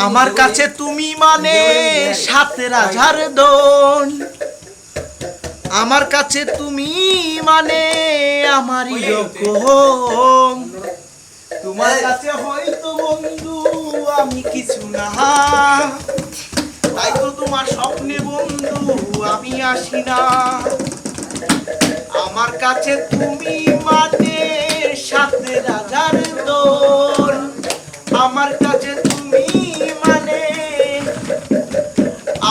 আমার কাছে তুমি মানে ৭,০০০ দন, আমার কাছে তুমি মানে আমারই রকম। তোমার কাছে হয়তো বন্ধু আমি কিছু না, তাই তো তোমার স্বপ্নে বন্ধু আমি আসি না। আমার কাছে তুমি মানে ৭,০০০ দন, আমার কাছে তুমি মানে,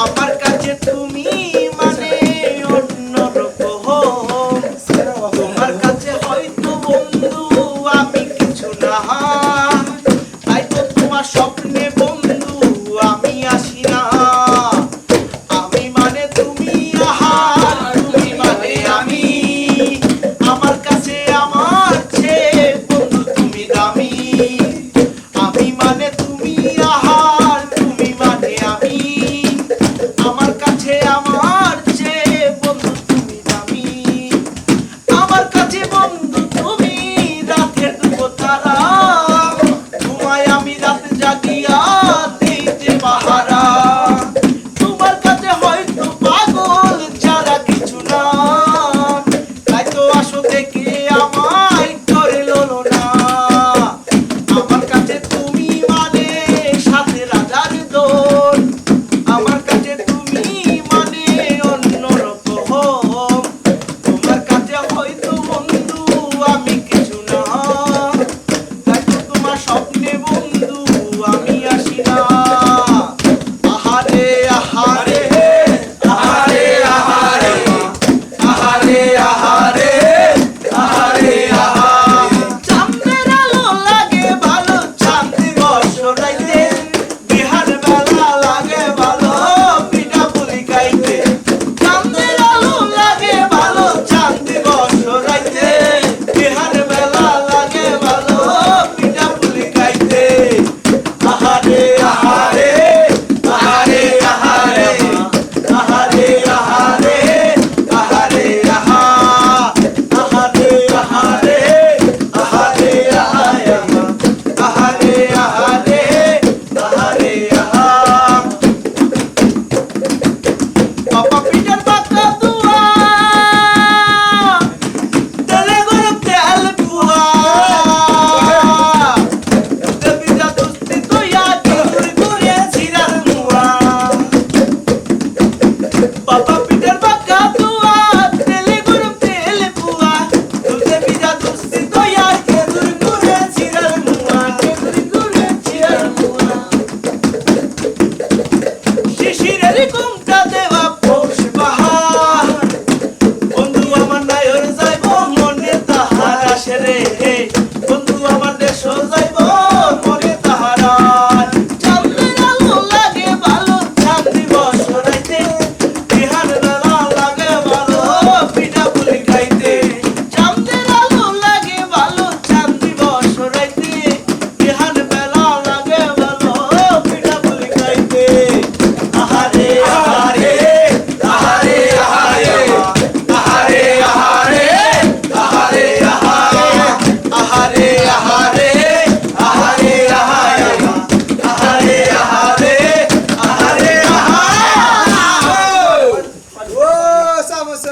আমার কাছে তুমি মানে অন্যরকম। তোমার কাছে হয়তো বন্ধু আমি কিছু না, তাই তো তোমার স্বপ্নে বন্ধু আমি আসি না। আমি মানে তুমি আহার, তুমি মানে আমি, আমার কাছে আমার চেয়ে বন্ধু তুমি দামি। আমি মানে তুমি আহার, তুমি মানে আমি, আমার কাছে আমার চেয়ে বন্ধু তুমি দামি। আমার কাছে বন্ধু তুমি রাতের দুটো তারা, তোমায় আমি রাত জাগি